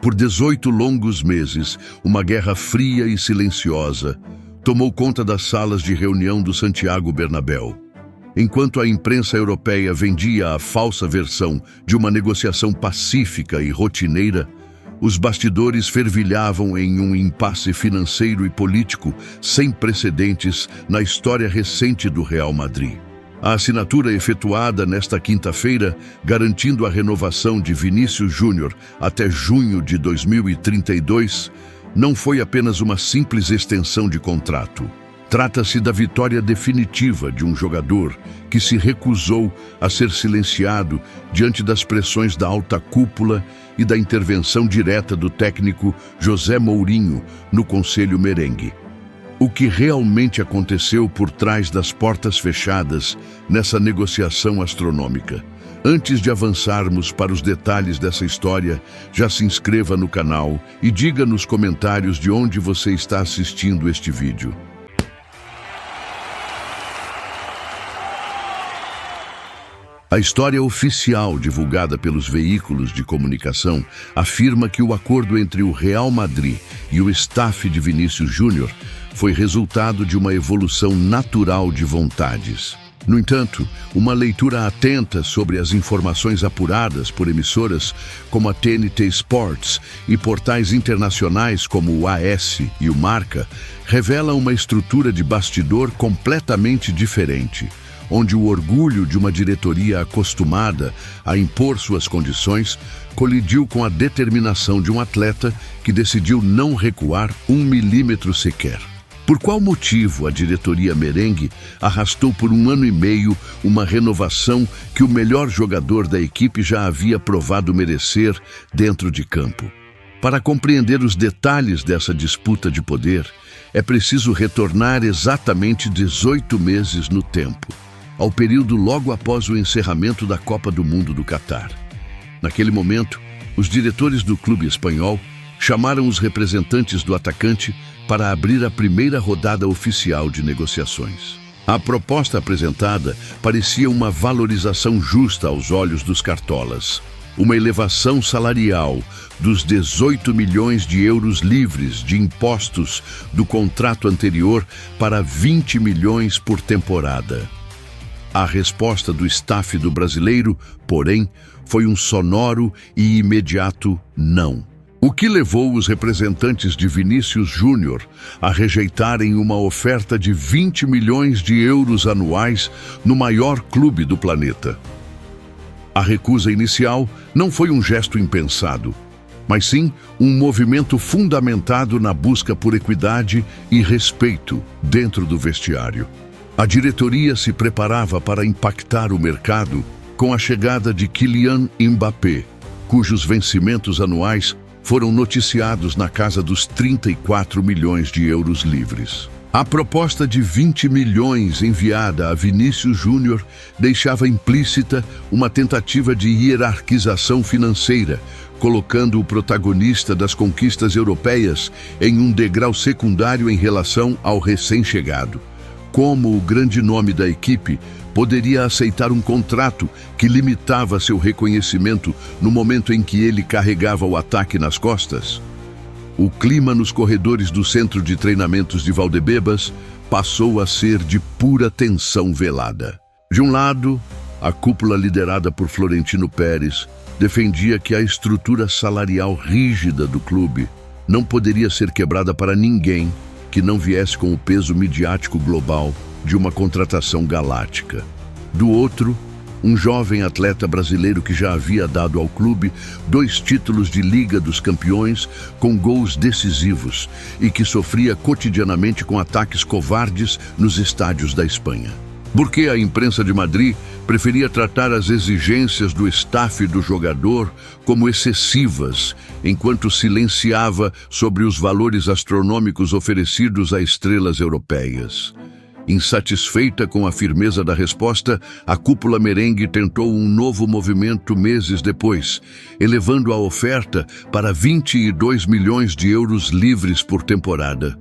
Por 18 longos meses, uma guerra fria e silenciosa tomou conta das salas de reunião do Santiago Bernabéu. Enquanto a imprensa europeia vendia a falsa versão de uma negociação pacífica e rotineira, os bastidores fervilhavam em um impasse financeiro e político sem precedentes na história recente do Real Madrid. A assinatura efetuada nesta quinta-feira, garantindo a renovação de Vinícius Júnior até junho de 2032, não foi apenas uma simples extensão de contrato. Trata-se da vitória definitiva de um jogador que se recusou a ser silenciado diante das pressões da alta cúpula e da intervenção direta do técnico José Mourinho no Conselho Merengue. O que realmente aconteceu por trás das portas fechadas nessa negociação astronômica? Antes de avançarmos para os detalhes dessa história, já se inscreva no canal e diga nos comentários de onde você está assistindo este vídeo. A história oficial divulgada pelos veículos de comunicação afirma que o acordo entre o Real Madrid e o staff de Vinícius Júnior foi resultado de uma evolução natural de vontades. No entanto, uma leitura atenta sobre as informações apuradas por emissoras como a TNT Sports e portais internacionais como o AS e o Marca revela uma estrutura de bastidor completamente diferente, onde o orgulho de uma diretoria acostumada a impor suas condições colidiu com a determinação de um atleta que decidiu não recuar 1 milímetro sequer. Por qual motivo a diretoria merengue arrastou por 1 ano e meio uma renovação que o melhor jogador da equipe já havia provado merecer dentro de campo? Para compreender os detalhes dessa disputa de poder, é preciso retornar exatamente 18 meses no tempo, ao período logo após o encerramento da Copa do Mundo do Catar. Naquele momento, os diretores do clube espanhol chamaram os representantes do atacante para abrir a primeira rodada oficial de negociações. A proposta apresentada parecia uma valorização justa aos olhos dos cartolas, uma elevação salarial dos 18 milhões de euros livres de impostos do contrato anterior para 20 milhões por temporada. A resposta do staff do brasileiro, porém, foi um sonoro e imediato não. O que levou os representantes de Vinícius Júnior a rejeitarem uma oferta de 20 milhões de euros anuais no maior clube do planeta. A recusa inicial não foi um gesto impensado, mas sim um movimento fundamentado na busca por equidade e respeito dentro do vestiário. A diretoria se preparava para impactar o mercado com a chegada de Kylian Mbappé, cujos vencimentos anuais foram noticiados na casa dos 34 milhões de euros livres. A proposta de 20 milhões enviada a Vinícius Júnior deixava implícita uma tentativa de hierarquização financeira, colocando o protagonista das conquistas europeias em um degrau secundário em relação ao recém-chegado. Como o grande nome da equipe poderia aceitar um contrato que limitava seu reconhecimento no momento em que ele carregava o ataque nas costas? O clima nos corredores do centro de treinamentos de Valdebebas passou a ser de pura tensão velada. De um lado, a cúpula liderada por Florentino Pérez defendia que a estrutura salarial rígida do clube não poderia ser quebrada para ninguém que não viesse com o peso midiático global de uma contratação galáctica. Do outro, um jovem atleta brasileiro que já havia dado ao clube 2 títulos de Liga dos Campeões com gols decisivos e que sofria cotidianamente com ataques covardes nos estádios da Espanha. Porque a imprensa de Madrid preferia tratar as exigências do staff do jogador como excessivas, enquanto silenciava sobre os valores astronômicos oferecidos a estrelas europeias. Insatisfeita com a firmeza da resposta, a cúpula merengue tentou um novo movimento meses depois, elevando a oferta para 22 milhões de euros livres por temporada.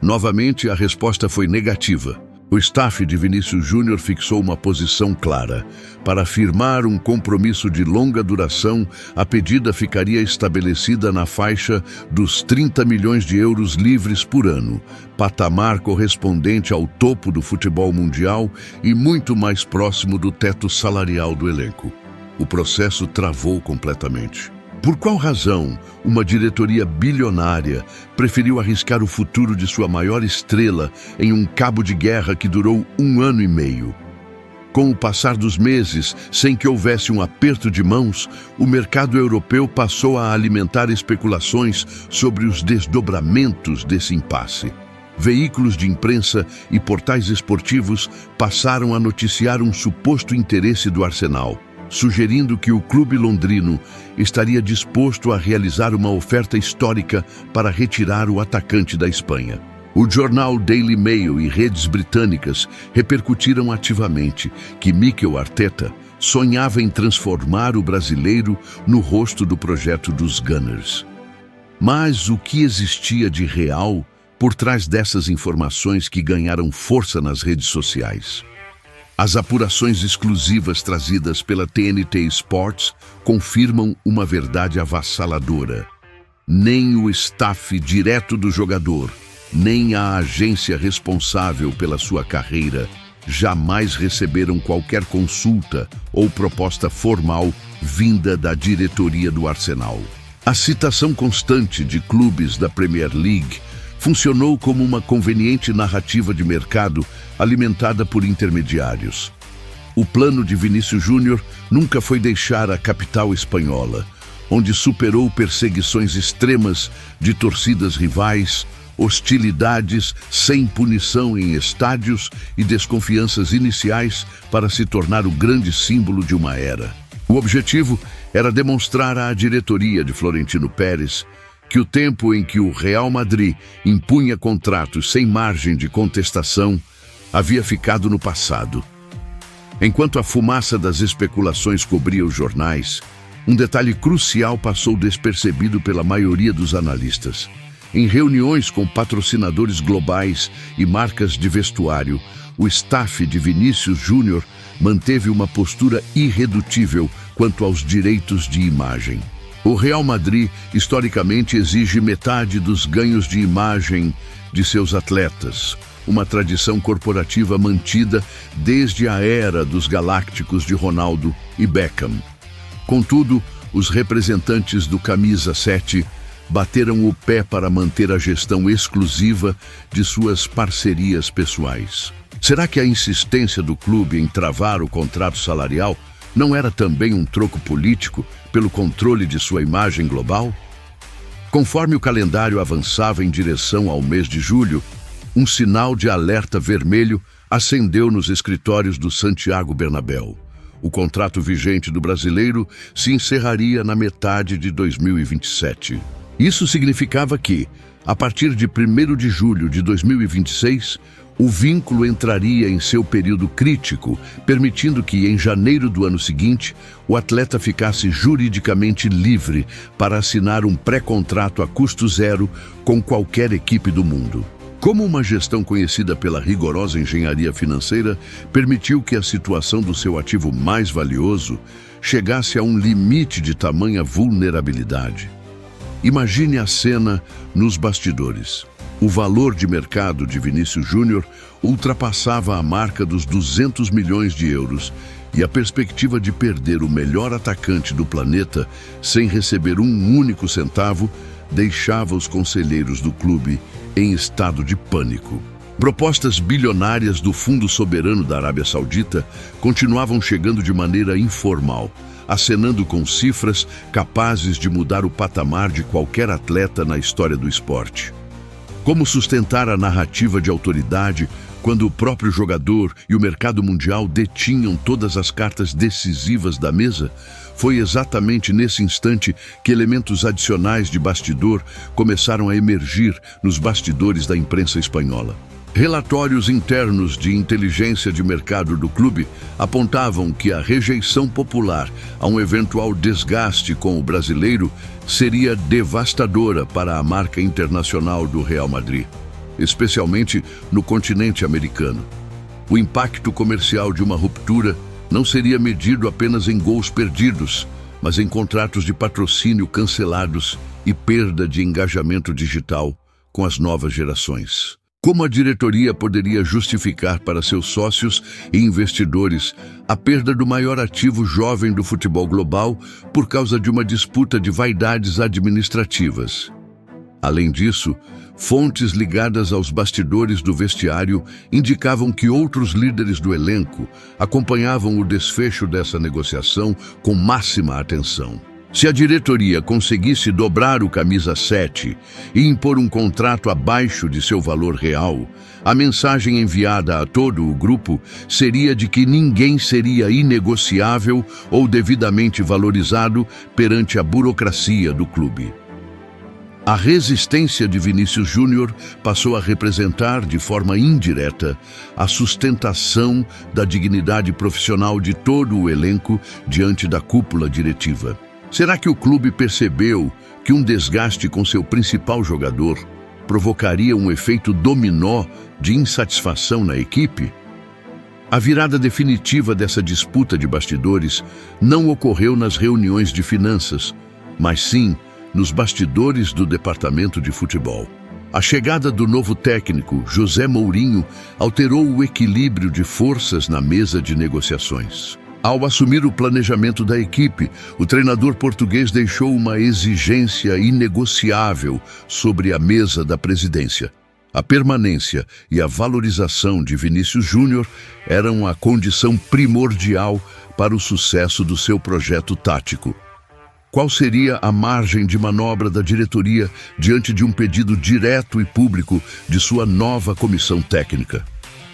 Novamente, a resposta foi negativa. O staff de Vinícius Júnior fixou uma posição clara. Para firmar um compromisso de longa duração, a pedida ficaria estabelecida na faixa dos 30 milhões de euros livres por ano, patamar correspondente ao topo do futebol mundial e muito mais próximo do teto salarial do elenco. O processo travou completamente. Por qual razão uma diretoria bilionária preferiu arriscar o futuro de sua maior estrela em um cabo de guerra que durou 1 ano e meio? Com o passar dos meses, sem que houvesse um aperto de mãos, o mercado europeu passou a alimentar especulações sobre os desdobramentos desse impasse. Veículos de imprensa e portais esportivos passaram a noticiar um suposto interesse do Arsenal, sugerindo que o clube londrino estaria disposto a realizar uma oferta histórica para retirar o atacante da Espanha. O jornal Daily Mail e redes britânicas repercutiram ativamente que Mikel Arteta sonhava em transformar o brasileiro no rosto do projeto dos Gunners. Mas o que existia de real por trás dessas informações que ganharam força nas redes sociais? As apurações exclusivas trazidas pela TNT Sports confirmam uma verdade avassaladora. Nem o staff direto do jogador, nem a agência responsável pela sua carreira jamais receberam qualquer consulta ou proposta formal vinda da diretoria do Arsenal. A citação constante de clubes da Premier League funcionou como uma conveniente narrativa de mercado alimentada por intermediários. O plano de Vinícius Júnior nunca foi deixar a capital espanhola, onde superou perseguições extremas de torcidas rivais, hostilidades sem punição em estádios e desconfianças iniciais para se tornar o grande símbolo de uma era. O objetivo era demonstrar à diretoria de Florentino Pérez que o tempo em que o Real Madrid impunha contratos sem margem de contestação havia ficado no passado. Enquanto a fumaça das especulações cobria os jornais, um detalhe crucial passou despercebido pela maioria dos analistas. Em reuniões com patrocinadores globais e marcas de vestuário, o staff de Vinícius Júnior manteve uma postura irredutível quanto aos direitos de imagem. O Real Madrid, historicamente, exige metade dos ganhos de imagem de seus atletas, uma tradição corporativa mantida desde a era dos galácticos de Ronaldo e Beckham. Contudo, os representantes do Camisa 7 bateram o pé para manter a gestão exclusiva de suas parcerias pessoais. Será que a insistência do clube em travar o contrato salarial não era também um troco político pelo controle de sua imagem global? Conforme o calendário avançava em direção ao mês de julho, um sinal de alerta vermelho acendeu nos escritórios do Santiago Bernabéu. O contrato vigente do brasileiro se encerraria na metade de 2027. Isso significava que, a partir de 1º de julho de 2026, o vínculo entraria em seu período crítico, permitindo que, em janeiro do ano seguinte, o atleta ficasse juridicamente livre para assinar um pré-contrato a custo zero com qualquer equipe do mundo. Como uma gestão conhecida pela rigorosa engenharia financeira permitiu que a situação do seu ativo mais valioso chegasse a um limite de tamanha vulnerabilidade. Imagine a cena nos bastidores. O valor de mercado de Vinícius Júnior ultrapassava a marca dos 200 milhões de euros e a perspectiva de perder o melhor atacante do planeta sem receber um único centavo deixava os conselheiros do clube em estado de pânico. Propostas bilionárias do Fundo Soberano da Arábia Saudita continuavam chegando de maneira informal, acenando com cifras capazes de mudar o patamar de qualquer atleta na história do esporte. Como sustentar a narrativa de autoridade quando o próprio jogador e o mercado mundial detinham todas as cartas decisivas da mesa? Foi exatamente nesse instante que elementos adicionais de bastidor começaram a emergir nos bastidores da imprensa espanhola. Relatórios internos de inteligência de mercado do clube apontavam que a rejeição popular a um eventual desgaste com o brasileiro seria devastadora para a marca internacional do Real Madrid, especialmente no continente americano. O impacto comercial de uma ruptura não seria medido apenas em gols perdidos, mas em contratos de patrocínio cancelados e perda de engajamento digital com as novas gerações. Como a diretoria poderia justificar para seus sócios e investidores a perda do maior ativo jovem do futebol global por causa de uma disputa de vaidades administrativas? Além disso, fontes ligadas aos bastidores do vestiário indicavam que outros líderes do elenco acompanhavam o desfecho dessa negociação com máxima atenção. Se a diretoria conseguisse dobrar o camisa 7 e impor um contrato abaixo de seu valor real, a mensagem enviada a todo o grupo seria de que ninguém seria inegociável ou devidamente valorizado perante a burocracia do clube. A resistência de Vinícius Júnior passou a representar, de forma indireta, a sustentação da dignidade profissional de todo o elenco diante da cúpula diretiva. Será que o clube percebeu que um desgaste com seu principal jogador provocaria um efeito dominó de insatisfação na equipe? A virada definitiva dessa disputa de bastidores não ocorreu nas reuniões de finanças, mas sim nos bastidores do departamento de futebol. A chegada do novo técnico, José Mourinho, alterou o equilíbrio de forças na mesa de negociações. Ao assumir o planejamento da equipe, o treinador português deixou uma exigência inegociável sobre a mesa da presidência. A permanência e a valorização de Vinícius Júnior eram a condição primordial para o sucesso do seu projeto tático. Qual seria a margem de manobra da diretoria diante de um pedido direto e público de sua nova comissão técnica?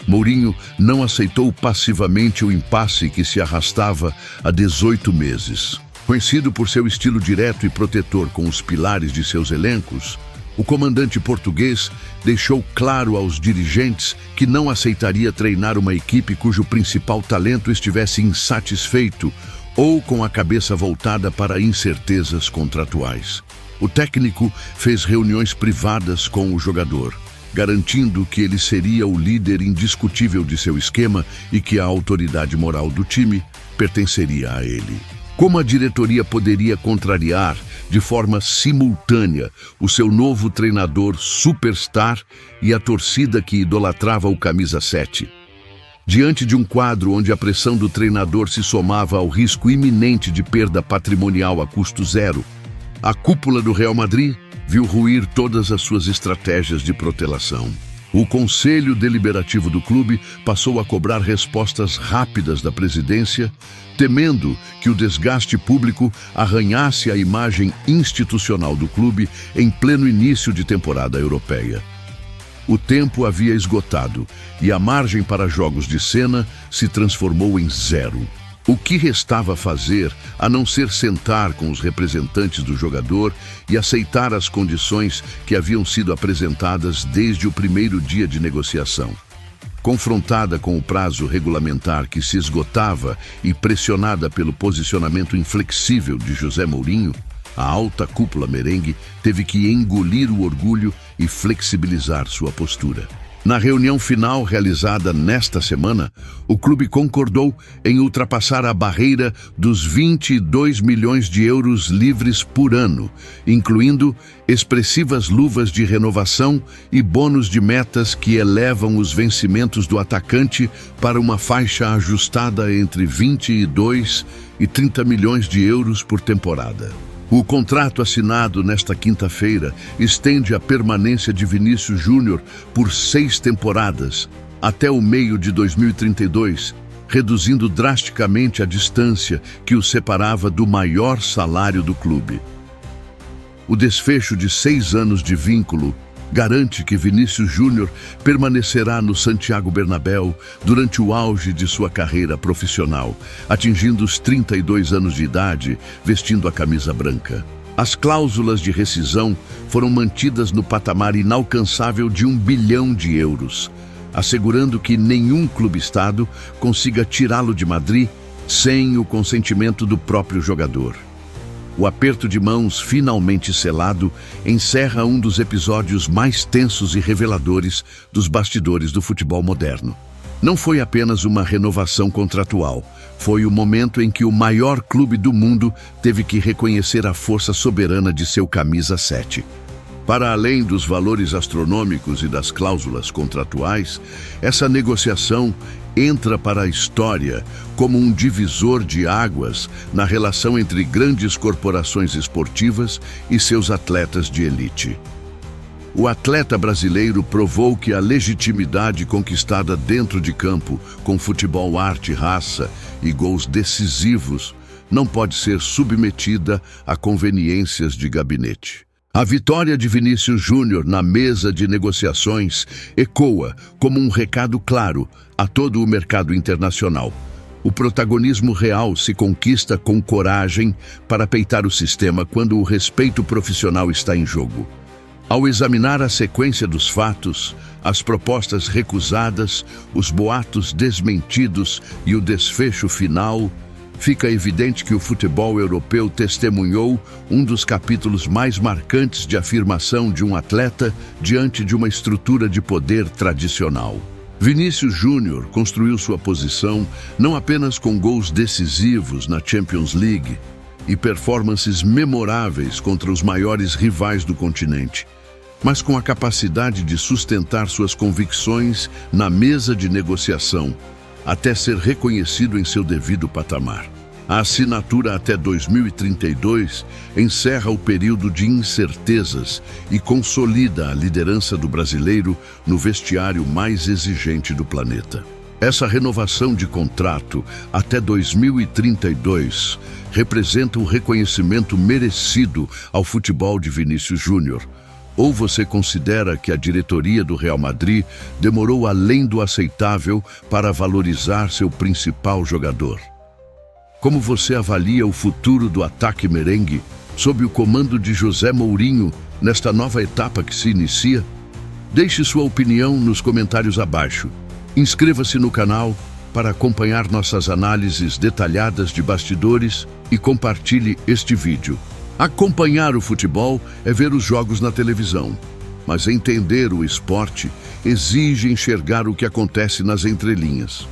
Mourinho não aceitou passivamente o impasse que se arrastava há 18 meses. Conhecido por seu estilo direto e protetor com os pilares de seus elencos, o comandante português deixou claro aos dirigentes que não aceitaria treinar uma equipe cujo principal talento estivesse insatisfeito ou com a cabeça voltada para incertezas contratuais. O técnico fez reuniões privadas com o jogador, garantindo que ele seria o líder indiscutível de seu esquema e que a autoridade moral do time pertenceria a ele. Como a diretoria poderia contrariar, de forma simultânea, o seu novo treinador superstar e a torcida que idolatrava o camisa 7? Diante de um quadro onde a pressão do treinador se somava ao risco iminente de perda patrimonial a custo zero, a cúpula do Real Madrid viu ruir todas as suas estratégias de protelação. O Conselho Deliberativo do clube passou a cobrar respostas rápidas da presidência, temendo que o desgaste público arranhasse a imagem institucional do clube em pleno início de temporada europeia. O tempo havia esgotado e a margem para jogos de cena se transformou em zero. O que restava fazer a não ser sentar com os representantes do jogador e aceitar as condições que haviam sido apresentadas desde o primeiro dia de negociação? Confrontada com o prazo regulamentar que se esgotava e pressionada pelo posicionamento inflexível de José Mourinho, a alta cúpula merengue teve que engolir o orgulho e flexibilizar sua postura. Na reunião final realizada nesta semana, o clube concordou em ultrapassar a barreira dos 22 milhões de euros livres por ano, incluindo expressivas luvas de renovação e bônus de metas que elevam os vencimentos do atacante para uma faixa ajustada entre 22 e 30 milhões de euros por temporada. O contrato assinado nesta quinta-feira estende a permanência de Vinícius Júnior por 6 temporadas, até o meio de 2032, reduzindo drasticamente a distância que o separava do maior salário do clube. O desfecho de 6 anos de vínculo garante que Vinícius Júnior permanecerá no Santiago Bernabéu durante o auge de sua carreira profissional, atingindo os 32 anos de idade, vestindo a camisa branca. As cláusulas de rescisão foram mantidas no patamar inalcançável de 1 bilhão de euros, assegurando que nenhum clube-estado consiga tirá-lo de Madrid sem o consentimento do próprio jogador. O aperto de mãos finalmente selado encerra um dos episódios mais tensos e reveladores dos bastidores do futebol moderno. Não foi apenas uma renovação contratual, foi o momento em que o maior clube do mundo teve que reconhecer a força soberana de seu camisa 7. Para além dos valores astronômicos e das cláusulas contratuais, essa negociação entra para a história como um divisor de águas na relação entre grandes corporações esportivas e seus atletas de elite. O atleta brasileiro provou que a legitimidade conquistada dentro de campo, com futebol, arte, raça e gols decisivos, não pode ser submetida a conveniências de gabinete. A vitória de Vinícius Júnior na mesa de negociações ecoa como um recado claro a todo o mercado internacional. O protagonismo real se conquista com coragem para peitar o sistema quando o respeito profissional está em jogo. Ao examinar a sequência dos fatos, as propostas recusadas, os boatos desmentidos e o desfecho final, fica evidente que o futebol europeu testemunhou um dos capítulos mais marcantes de afirmação de um atleta diante de uma estrutura de poder tradicional. Vinícius Júnior construiu sua posição não apenas com gols decisivos na Champions League e performances memoráveis contra os maiores rivais do continente, mas com a capacidade de sustentar suas convicções na mesa de negociação, até ser reconhecido em seu devido patamar. A assinatura até 2032 encerra o período de incertezas e consolida a liderança do brasileiro no vestiário mais exigente do planeta. Essa renovação de contrato até 2032 representa o reconhecimento merecido ao futebol de Vinícius Júnior. Ou você considera que a diretoria do Real Madrid demorou além do aceitável para valorizar seu principal jogador? Como você avalia o futuro do ataque merengue sob o comando de José Mourinho nesta nova etapa que se inicia? Deixe sua opinião nos comentários abaixo. Inscreva-se no canal para acompanhar nossas análises detalhadas de bastidores e compartilhe este vídeo. Acompanhar o futebol é ver os jogos na televisão, mas entender o esporte exige enxergar o que acontece nas entrelinhas.